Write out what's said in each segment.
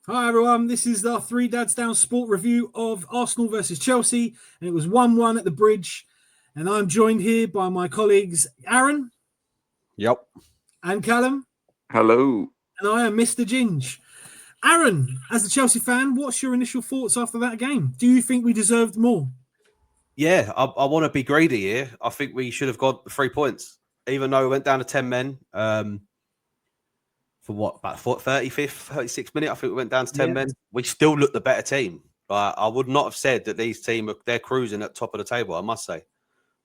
Hi everyone, this is our Three Dads Down sport review of Arsenal versus Chelsea, and it was 1-1 at the Bridge. And I'm joined here by my colleagues Aaron. Yep. And Callum. Hello. And I am Mr. Ginge. Aaron, as a Chelsea fan, what's your initial thoughts after that game? Do you think we deserved more? Yeah, I want to be greedy here. I think we should have got 3 points, even though we went down to 10 men. For what, about 35th, 36th minute, I think we went down to 10 men. We still looked the better team. I would not have said that these team, they're cruising at top of the table, I must say.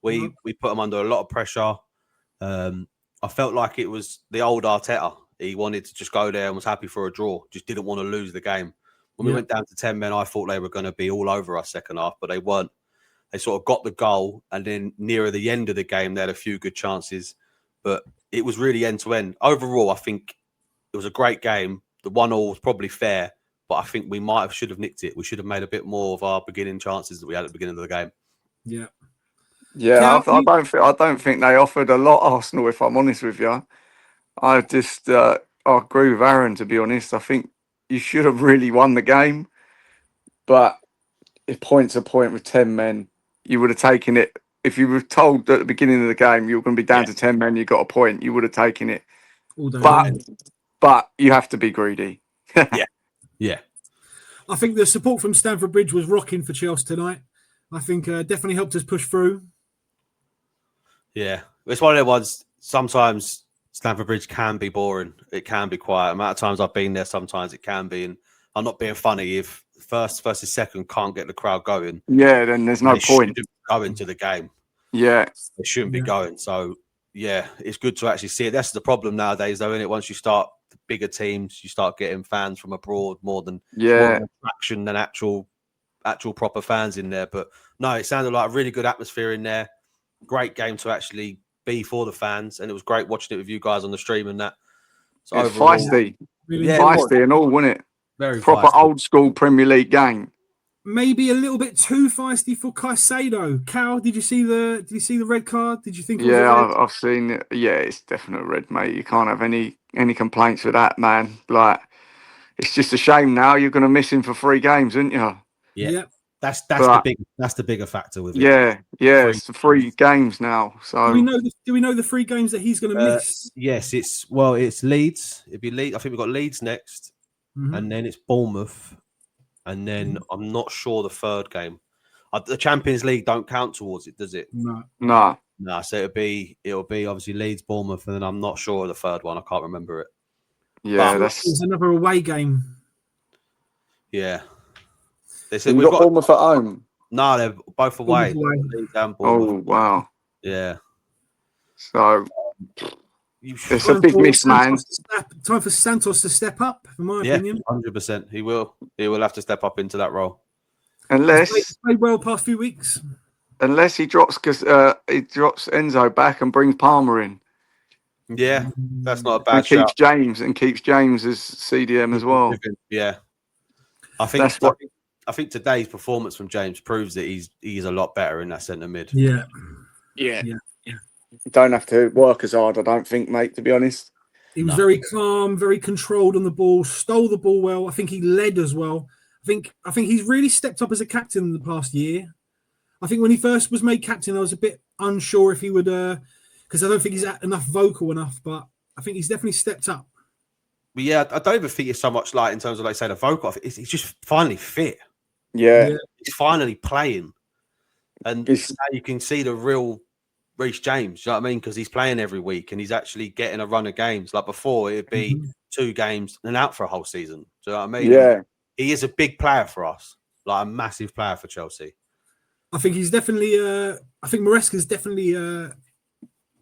We put them under a lot of pressure. I felt like it was the old Arteta. He wanted to just go there and was happy for a draw. Just didn't want to lose the game. When we went down to 10 men, I thought they were going to be all over us second half, but they weren't. They sort of got the goal, and then nearer the end of the game, they had a few good chances. But it was really end-to-end. Overall, I think it was a great game. The 1-1 was probably fair, but I think we should have nicked it. We should have made a bit more of our beginning chances that we had at the beginning of the game. Yeah. Yeah, I don't think they offered a lot, Arsenal, if I'm honest with you. I agree with Aaron, to be honest. I think you should have really won the game. But if point to point with 10 men, you would have taken it. If you were told at the beginning of the game you were going to be down to 10 men, you got a point, you would have taken it. But you have to be greedy. Yeah. I think the support from Stamford Bridge was rocking for Chelsea tonight. I think definitely helped us push through. Yeah. It's one of the ones, sometimes Stamford Bridge can be boring. It can be quiet. The amount of times I've been there, sometimes it can be. And I'm not being funny. If first versus second can't get the crowd going, then there's no point going to the game. Yeah. They shouldn't be going. So, yeah, it's good to actually see it. That's the problem nowadays, though, isn't it? Once you start the bigger teams, you start getting fans from abroad more than attraction than actual proper fans in there. But no, it sounded like a really good atmosphere in there. Great game to actually be for the fans, and it was great watching it with you guys on the stream and that. So it's feisty, feisty and all, wasn't it? Very proper feisty. Old school Premier League game. Maybe a little bit too feisty for Caicedo. Cal, did you see the red card? Did you think? I've seen it. Yeah, it's definitely red, mate. You can't have any complaints with that, man. Like, it's just a shame now. You're going to miss him for 3 games, aren't you? Yeah. That's the bigger factor with it. Yeah, it's 3 games now. So do we know the 3 games that he's going to miss? Yes, it's Leeds. It'd be Leeds. I think we've got Leeds next, and then it's Bournemouth, and then I'm not sure the third game. The Champions League don't count towards it, does it? No. So it'll be obviously Leeds, Bournemouth, and then I'm not sure of the third one. I can't remember it. Yeah, there's another away game. Yeah. We've got Bournemouth at home. No, they're both away. Oh, wow. Yeah. So it's a big miss, man. Time for Santos to step up, in my opinion. 100%. He will have to step up into that role. Unless he's played well past few weeks. Unless he drops Enzo back and brings Palmer in. Yeah, that's not a bad shout. Keeps James as CDM as well. Yeah. I think today's performance from James proves that he's a lot better in that centre mid. Yeah. You don't have to work as hard, I don't think, mate, to be honest. He was very calm, very controlled on the ball, stole the ball well. I think he led as well. I think he's really stepped up as a captain in the past year. I think when he first was made captain, I was a bit unsure if he would, because I don't think he's vocal enough, but I think he's definitely stepped up. But yeah, I don't even think it's so much like in terms of, like, say, the vocal. He's just finally fit. Yeah. He's finally playing. And now you can see the real Reece James, you know what I mean? Because he's playing every week and he's actually getting a run of games. Like before, it'd be 2 games and out for a whole season. Do you know what I mean? Yeah. He is a big player for us, like a massive player for Chelsea. I think he's definitely, I think Maresca's definitely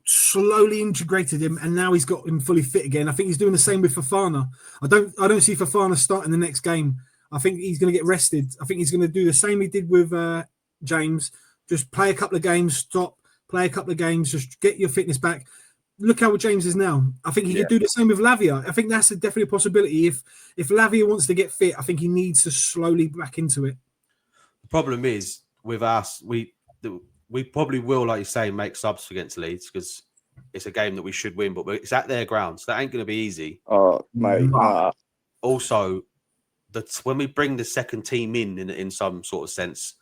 slowly integrated him, and now he's got him fully fit again. I think he's doing the same with Fofana. I don't see Fofana starting the next game. I think he's going to get rested. I think he's going to do the same he did with James. Just play a couple of games, stop, play a couple of games, just get your fitness back. Look how James is now. I think he could do the same with Lavia. I think that's definitely a possibility. If Lavia wants to get fit, I think he needs to slowly back into it. The problem is with us, we probably will, like you say, make subs against Leeds because it's a game that we should win, but it's at their ground, so that ain't going to be easy. Oh, mate. Also, when we bring the second team in some sort of sense,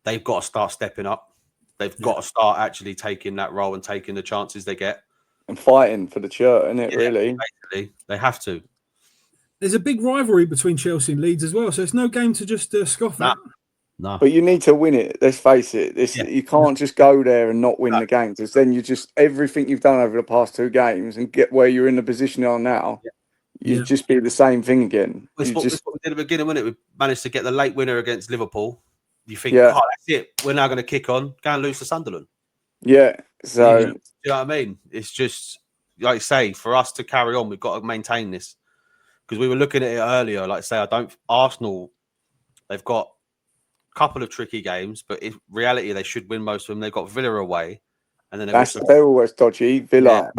they've got to start stepping up. They've got to start actually taking that role and taking the chances they get. And fighting for the shirt, isn't it, really? Basically, they have to. There's a big rivalry between Chelsea and Leeds as well, so it's no game to just scoff at. No. But you need to win it. Let's face it. You can't just go there and not win the game, because then you just everything you've done over the past 2 games and get where you're in the position you are now. You'd just be the same thing again. It's what we did at the beginning, wasn't it? We managed to get the late winner against Liverpool. You think, Yeah. oh, that's it. We're now going to kick on, go and lose to Sunderland. Yeah. So You know what I mean? It's just, like I say, for us to carry on, we've got to maintain this. Because we were looking at it earlier, like I say, Arsenal, they've got a couple of tricky games, but in reality, they should win most of them. They've got Villa away. And then they're always dodgy. Villa.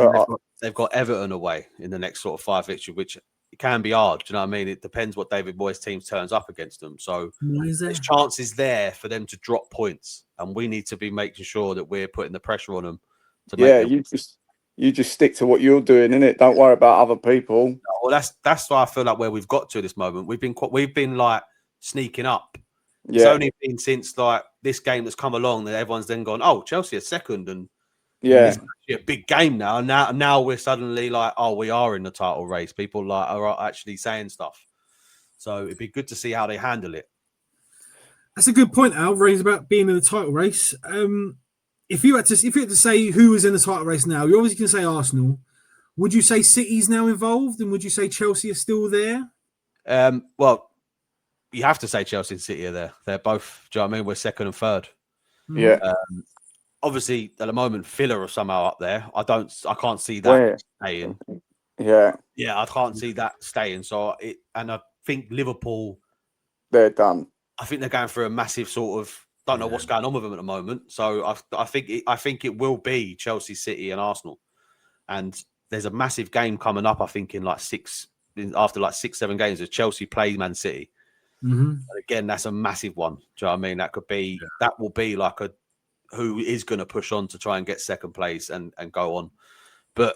They've got Everton away in the next sort of 5 fixtures, which it can be hard. Do you know what I mean? It depends what David Moyes' team turns up against them. So there's chances there for them to drop points, and we need to be making sure that we're putting the pressure on them. You just stick to what you're doing, innit? Don't worry about other people. Well, that's why I feel like where we've got to this moment. We've been like sneaking up. Yeah. It's only been since like this game that's come along that everyone's then gone, oh, Chelsea are second, and it's actually a big game now. Now we're suddenly like, oh, we are in the title race. People like are actually saying stuff. So it'd be good to see how they handle it. That's a good point, Al, raised about being in the title race. If you had to say who was in the title race now, you're obviously going to say Arsenal. Would you say City's now involved, and would you say Chelsea are still there? Well, you have to say Chelsea and City are there. They're both. Do you know what I mean? We're second and third. Yeah. Obviously, at the moment, Villa are somehow up there. I can't see that staying. Yeah, I can't see that staying. And I think Liverpool, they're done. I think they're going through a massive sort of don't know what's going on with them at the moment. So I think it will be Chelsea, City, and Arsenal. And there's a massive game coming up. I think after 6-7 games, as Chelsea play Man City. Mm-hmm. And again, that's a massive one. Do you know what I mean? That will be like who is going to push on to try and get second place and go on. But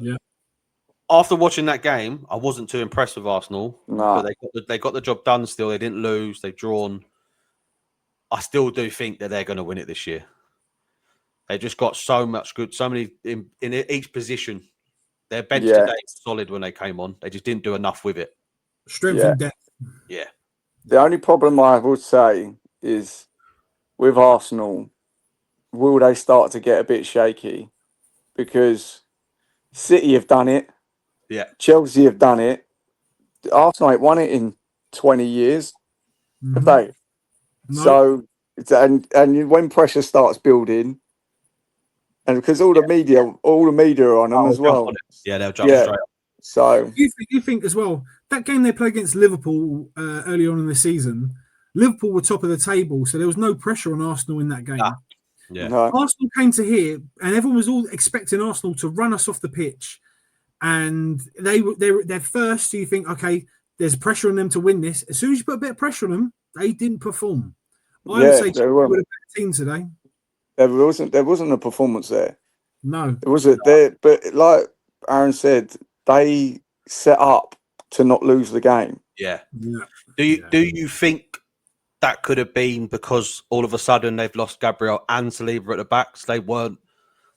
after watching that game, I wasn't too impressed with Arsenal. No. But they got the job done still. They didn't lose. They've drawn. I still do think that they're going to win it this year. They just got so many in each position. Their bench today was solid when they came on. They just didn't do enough with it. Strength and depth. Yeah. The only problem I would say is with Arsenal, will they start to get a bit shaky? Because City have done it. Yeah. Chelsea have done it. Arsenal ain't won it in 20 years. Mm-hmm. Have they? No. So, and when pressure starts building, and because all the media are on them as well. Yeah, they'll jump straight up. So you think as well, that game they played against Liverpool early on in the season, Liverpool were top of the table, so there was no pressure on Arsenal in that game. Yeah. No. Arsenal came to here, and everyone was all expecting Arsenal to run us off the pitch, and they're first. So you think, okay, there's pressure on them to win this. As soon as you put a bit of pressure on them, they didn't perform. I would say they were a better team today. There wasn't a performance there. No, it wasn't there. But like Aaron said, they set up to not lose the game. Yeah. Do you think that could have been because all of a sudden they've lost Gabriel and Saliba at the backs? They weren't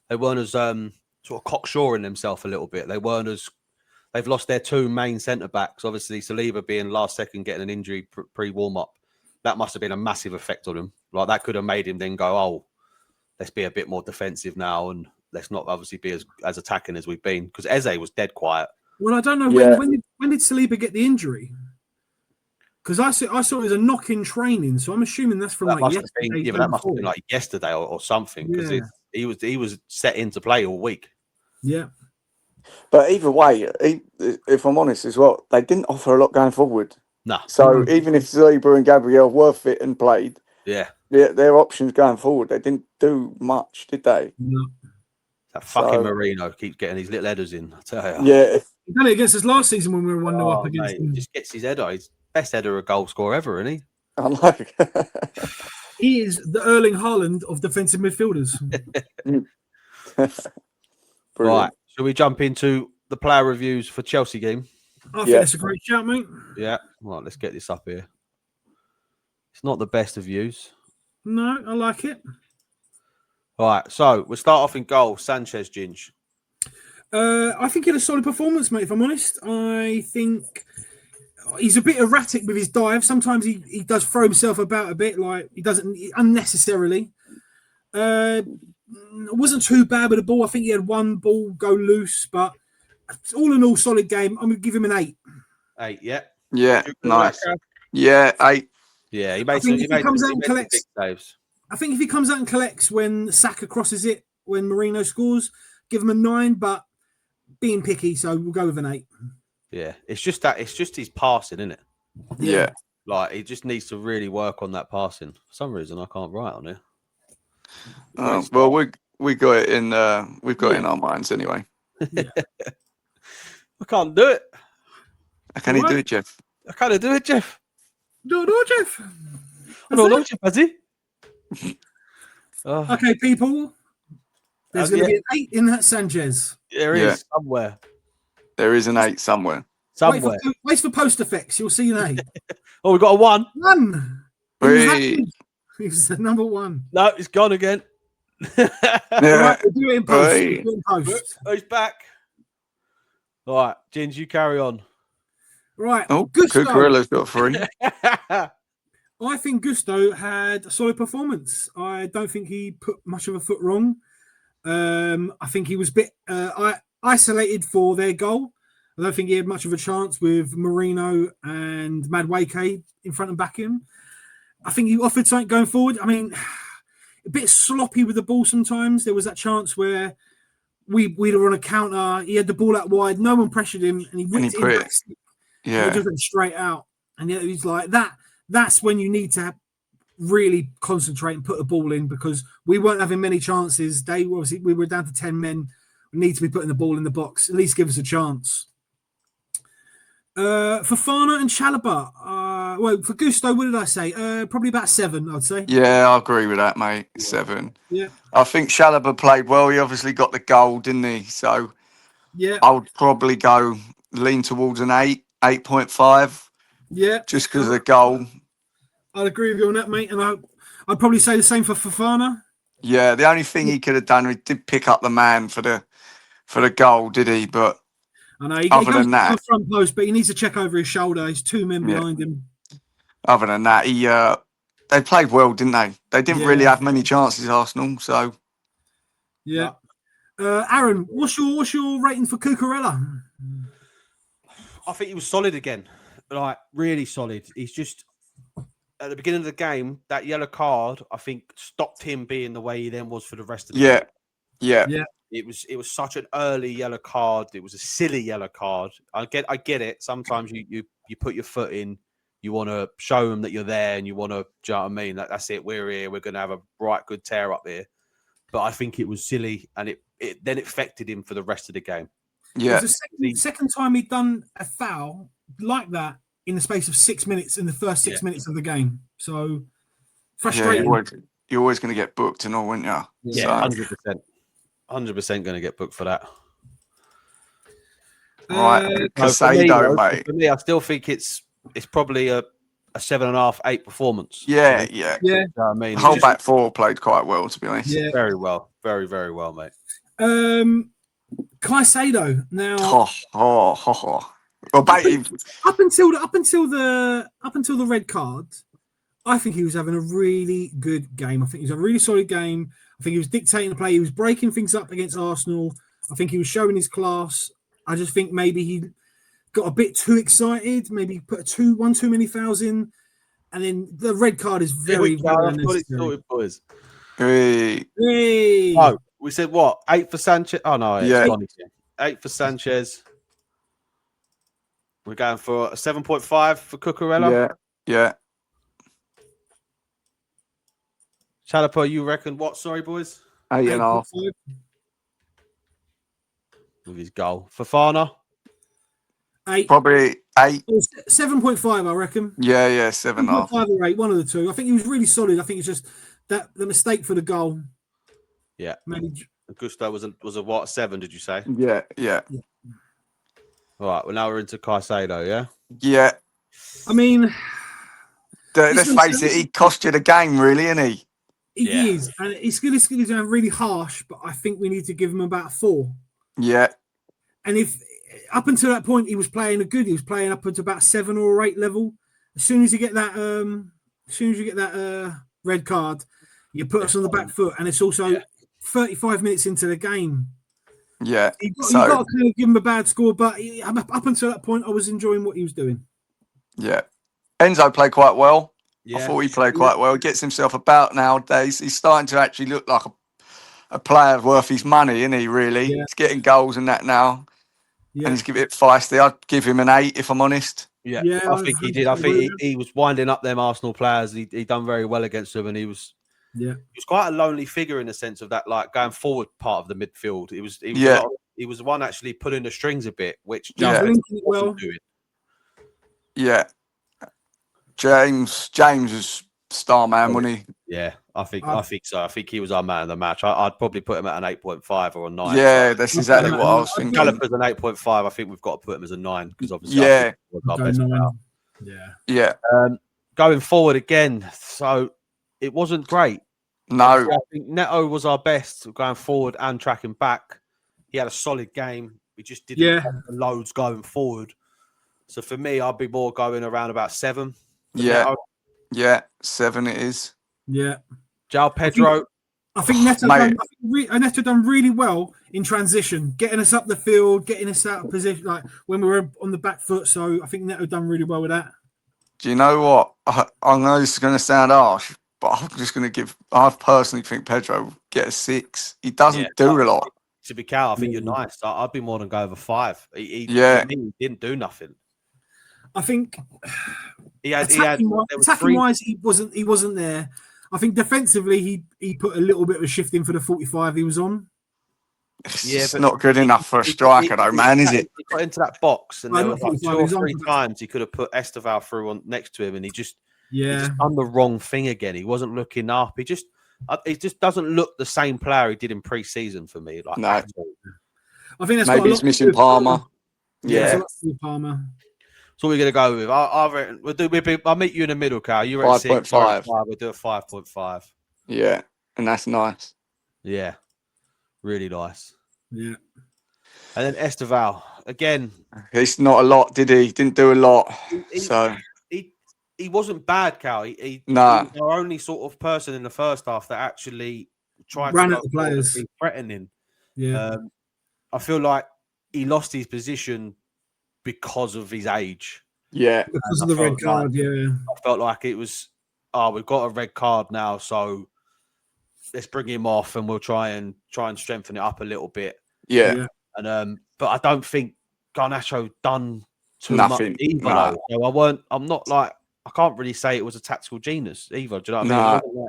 as sort of cocksure in themselves a little bit. They've lost their 2 main centre backs. Obviously, Saliba being last second, getting an injury pre warm up. That must have been a massive effect on him. Like that could have made him then go, oh, let's be a bit more defensive now and let's not obviously be as attacking as we've been, because Eze was dead quiet. Well, I don't know when did Saliba get the injury? Because I saw it as a knock in training, so I'm assuming that's from yesterday. That must have been like yesterday or something, because he was set in to play all week. Yeah, but either way, if I'm honest as well, they didn't offer a lot going forward. No. So even if Saliba and Gabriel were fit and played, their options going forward, they didn't do much, did they? No. That fucking Marino keeps getting these little headers in, I tell you. Yeah. He done it against us last season when we were 1-0 up against him. He just gets his header. He's best header of goal scorer ever, isn't he? I like He is the Erling Haaland of defensive midfielders. Right. Shall we jump into the player reviews for Chelsea game? I think that's a great shout, mate. Yeah. Right, let's get this up here. It's not the best of views. No, I like it. All right, so we'll start off in goal. Sanchez, Ginge. I think he had a solid performance, mate, if I'm honest. I think he's a bit erratic with his dive. Sometimes he does throw himself about a bit, like he doesn't unnecessarily. Wasn't too bad with the ball. I think he had one ball go loose, but all in all, solid game. I'm going to give him an 8. 8, yeah. Yeah, nice. Yeah, 8. Yeah, he I made think some, if he comes out and big collects, saves. I think if he comes out and collects when Saka crosses it, when Marino scores, give him a 9. But being picky, so we'll go with an 8. Yeah, it's just his passing, isn't it? Yeah. Like he just needs to really work on that passing. For some reason, I can't write on it. Well, we got it in. We've got it in our minds anyway. I can't do it. How can you do it, Jeff? I can't do it, Jeff. No, Jeff. I don't know, Jeff, has he? Okay, people. There's going to be an 8 in that Sanchez. There is somewhere. There is an 8 somewhere. Somewhere. Wait for post effects. You'll see an 8. Oh, we got a 1. 1. 3. He was the number 1. No, it's gone again. Yeah. Right, we'll do it in post. Right. We'll do it in post. He's back. All right, Ginge, you carry on. Right. Oh, Gusto. Cucurella's got 3. I think Gusto had a solid performance. I don't think he put much of a foot wrong. I think he was a bit isolated for their goal. I don't think he had much of a chance with Marino and Madueke in front and back him. I think he offered something going forward. I mean, a bit sloppy with the ball sometimes. There was that chance where we were on a counter. He had the ball out wide. No one pressured him, and he whipped it in back. Yeah, he just went straight out. And yet he's like that. That's when you need to really concentrate and put the ball in, because we weren't having many chances. We were down to 10 men. We need to be putting the ball in the box. At least give us a chance. Fofana and Chalobah. Well, for Gusto, what did I say? Probably about 7, I'd say. yeah, I agree with that, mate. 7. Yeah. I think Chalobah played well. He obviously got the goal, didn't he? So yeah, I would probably lean towards an 8, 8.5. Yeah. Just because of the goal. I'd agree with you on that, mate. And I'd probably say the same for Fofana. Yeah, the only thing he could have done, he did pick up the man for the goal, did he? But I know he other goes than that, to the front post, but he needs to check over his shoulder. He's 2 men behind him. Other than that, they played well, didn't they? They didn't really have many chances, Arsenal. So yeah. Aaron, what's your rating for Cucurella? I think he was solid again, like really solid. He's just at the beginning of the game, that yellow card, I think, stopped him being the way he then was for the rest of the game. Yeah. It was such an early yellow card. It was a silly yellow card. I get it. Sometimes you put your foot in, you want to show them that you're there, and you want to, do you know what I mean? That's it. We're here. We're going to have a bright, good tear up here. But I think it was silly, and it then affected him for the rest of the game. Yeah. It was the second time he'd done a foul like that in the space of 6 minutes in the first 6 minutes of the game. So frustrating. Yeah, you're always going to get booked and all, weren't you? Yeah, 100%. 100% going to get booked for that. Right, Casado, mate. For me, I still think it's probably a 7.5, 8 performance. Yeah. You know what I mean, the whole back 4 played quite well, to be honest. Yeah, very well, very, very well, mate. Caicedo now. Well, up until the red card, I think he was having a really good game. I think he was a really solid game. I think he was dictating the play. He was breaking things up against Arsenal. I think he was showing his class. I just think maybe he got a bit too excited. Maybe put one too many fouls in, and then the red card is very, very unnecessary. Boys. Hey. Oh, we said what? 8 for Sanchez. Oh no, yeah. 8 for Sanchez. We're going for a 7.5 for Cucurella. Yeah. Chalobah, you reckon what? Sorry, boys. 8.5. With his goal. Fofana? 8. Probably 8. 7.5, I reckon. Yeah, 7.5. 5 or 8, one of the two. I think he was really solid. I think it's just that the mistake for the goal. Yeah. Maybe Gusto was a what? 7, did you say? Yeah. All right, well, now we're into Caicedo, yeah? Yeah. I mean, Let's face it, he cost you the game, really, isn't he? he is. And it's going to sound really harsh, but I think we need to give him about 4. Yeah. And if up until that point he was playing he was playing up to about 7 or 8 level. As soon as you get that, red card, you put us on the back foot, and it's also 35 minutes into the game. Yeah, you got to kind of give him a bad score, but up until that point, I was enjoying what he was doing. Yeah, Enzo played quite well. Yeah. I thought he played quite well. He gets himself about nowadays. He's starting to actually look like a player worth his money, isn't he? Really, he's getting goals and that now. Yeah. And he's giving it feisty. I'd give him an 8 if I'm honest. Yeah, I think he did. I think he was winding up them Arsenal players. He done very well against them, and he was quite a lonely figure in the sense of that, like going forward part of the midfield. He was the one actually pulling the strings a bit, which wasn't doing. Yeah, James was star man, wasn't he? Yeah, I think so. I think he was our man of the match. I'd probably put him at an 8.5 or a 9. Yeah, that's exactly what I was thinking. Gallagher's an 8.5. I think we've got to put him as a 9 because obviously, our best yeah. Going forward again, so it wasn't great. No, I think Neto was our best going forward and tracking back. He had a solid game. We just didn't have the loads going forward. So for me, I'd be more going around about 7. Yeah. Yeah, 7 it is. Yeah. João Pedro. I think Neto done really well in transition, getting us up the field, getting us out of position, like when we were on the back foot. So I think Neto done really well with that. Do you know what? I know this is going to sound harsh, but I'm just going to I personally think Pedro get a 6. He doesn't do a lot. To be Cal, I think you're nice. I'd be more than go over 5. He didn't do nothing. I think attacking wise, he wasn't there. I think defensively, he put a little bit of a shift in for the 45 he was on. It's not good enough for a striker, though, man, is it? He got into that box, and there was like 2 or 3 times he could have put Esteval through on next to him, and he just done the wrong thing again. He wasn't looking up. He just doesn't look the same player he did in pre-season for me. Like, no, I think that's maybe he's missing Palmer. Yeah, Palmer. So we're going to go with. I'll meet you in the middle, Cal. You're at 5.5. We'll do a 5.5. Yeah, and that's nice. Yeah, really nice. Yeah. And then Esteval again. It's not a lot, did he? Didn't do a lot. He wasn't bad, Cal. He was our only sort of person in the first half that actually tried ran to at the players, be threatening. Yeah. I feel like he lost his position because of his age. Yeah. Because of the red card, I felt like it was, we've got a red card now, so let's bring him off and we'll try and strengthen it up a little bit. Yeah. And but I don't think Garnacho done too Nothing. much either. So I can't really say it was a tactical genius either. Do you know what I mean?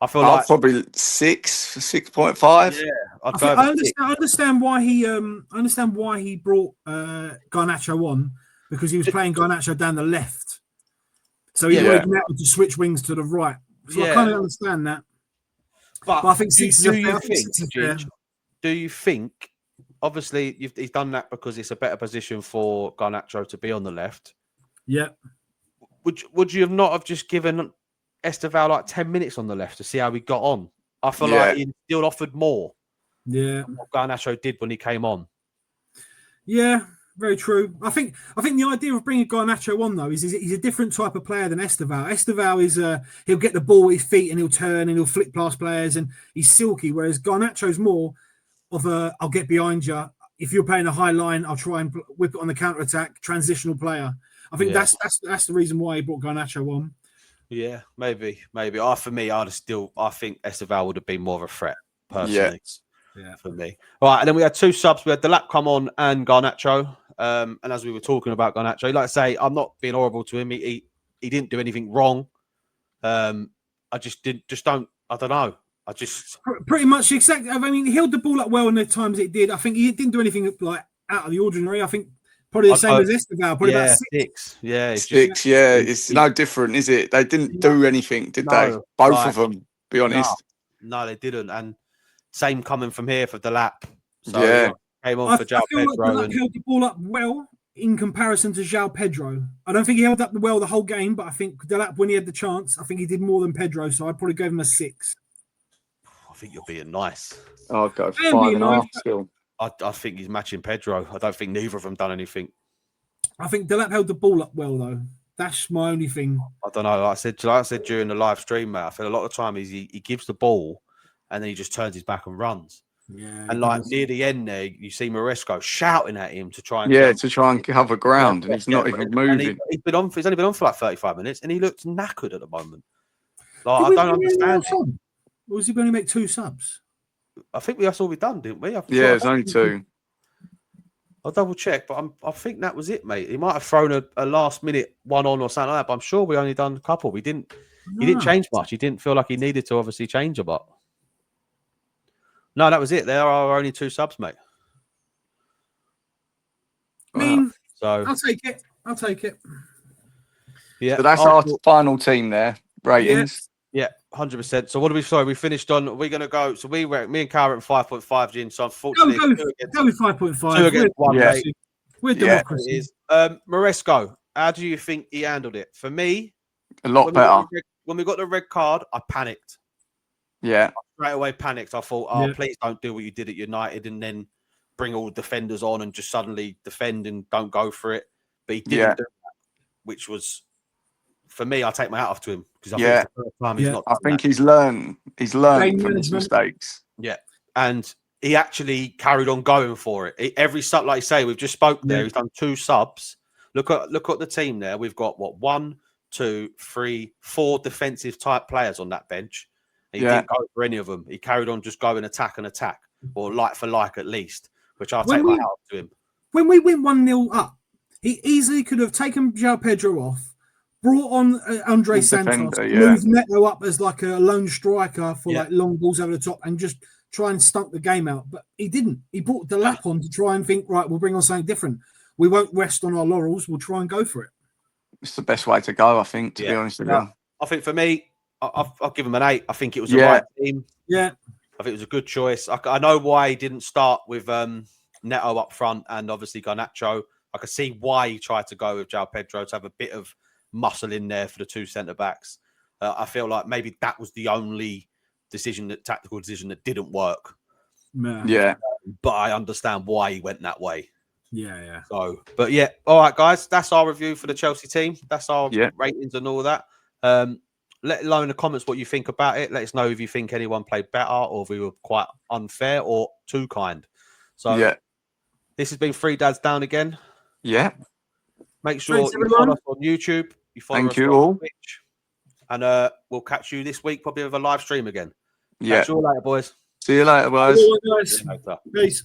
I feel like probably 6.5. Yeah, I understand why he brought Garnacho on, because he was playing Garnacho down the left, so he wanted Neto to switch wings to the right. So I kind of understand that. But I think do you think? Obviously, he's done that because it's a better position for Garnacho to be on the left. Yeah. Would you have not have just given Esteval like 10 minutes on the left to see how he got on? I feel like he still offered more. Yeah, than what Garnacho did when he came on. Yeah, very true. I think the idea of bringing Garnacho on though is he's a different type of player than Esteval. Esteval is he'll get the ball with his feet and he'll turn and he'll flick past players and he's silky. Whereas Garnacho's more of a I'll get behind you. If you're playing a high line, I'll try and whip it on the counter attack. Transitional player. I think that's the reason why he brought Garnacho on. Yeah, maybe. For me, I think Esteval would have been more of a threat personally. Yeah. For me. All right, and then we had 2 subs. We had Delap come on and Garnacho. And as we were talking about Garnacho, like I say, I'm not being horrible to him. He didn't do anything wrong. I don't know. I just pretty much exactly. I mean, he held the ball up well in the times it did. I think he didn't do anything like out of the ordinary. I think probably the same as Esteval. Probably about 6. Yeah, 6. It's no different, is it? They didn't do anything, did they? Both of them. Be honest. No, they didn't. And same coming from here for Delap. So, came on for João feel Pedro. like Delap held the ball up well in comparison to João Pedro. I don't think he held up well the whole game, but I think Delap, when he had the chance, I think he did more than Pedro, so I'd probably give him a 6. I think you're being nice. I'll go I am 5.5 being nice. still. I think he's matching Pedro. I don't think neither of them done anything. I think Delap held the ball up well, though. That's my only thing. I don't know. Like I said during the live stream, mate, I feel a lot of the time he gives the ball and then he just turns his back and runs. Yeah, And like near the end there, you see Maresco shouting at him to try and cover ground, and he's not even moving. He's only been on for like 35 minutes, and he looks knackered at the moment. Like, I don't understand it. Or was he only make 2 subs? I think that's all we've done, didn't we? It's only 2. I'll double check, but I think that was it, mate. He might have thrown a last minute one on or something like that, but I'm sure we only done a couple. He didn't change much. He didn't feel like he needed to obviously change a lot. No, that was it. There are only 2 subs, mate. I mean, so I'll take it. Yeah. So that's our final team there. Ratings. Yeah, 100%. So what are we? Sorry, we finished on. We're gonna go. So me and Karen 5.5 Gin. So unfortunately, go with 5.5. 2 against 1. Yeah. We're democracy. Maresco, how do you think he handled it? For me, A lot better. When we got the red card, I panicked. Yeah. Straight away panicked. I thought, please don't do what you did at United and then bring all the defenders on and just suddenly defend and don't go for it. But he didn't do that, which was, for me, I take my hat off to him because I think it's the first time he's not. I think he's learned from his mistakes. Yeah. And he actually carried on going for it. Every sub, like you say, we've just spoke there. He's done 2 subs. Look at the team there. We've got 1, 2, 3, 4 defensive type players on that bench. He didn't go for any of them. He carried on just going attack, or like for like at least, which I'll take my hat off to him. When we went 1-0 up, he easily could have taken João Pedro off, brought on Andre Santos, moved Neto up as like a lone striker for like long balls over the top, and just try and stunk the game out. But he didn't. He brought Delap on to try and think, right, we'll bring on something different. We won't rest on our laurels. We'll try and go for it. It's the best way to go, I think, to be honest with you. I think for me, I'll give him an 8. I think it was the right team. Yeah. I think it was a good choice. I know why he didn't start with Neto up front and obviously Garnacho. I could see why he tried to go with João Pedro to have a bit of muscle in there for the 2 centre-backs. I feel like maybe that was the only tactical decision that didn't work. Yeah. But I understand why he went that way. Yeah. So, but yeah. All right, guys. That's our review for the Chelsea team. That's our ratings and all that. Let know in the comments what you think about it. Let us know if you think anyone played better or if we were quite unfair or too kind. So this has been 3 Dads Down again. Yeah. Make sure you follow us on YouTube. You follow us on Twitch. And we'll catch you this week probably with a live stream again. Yeah. Catch you all later, boys. See you later, boys. See you later. Peace.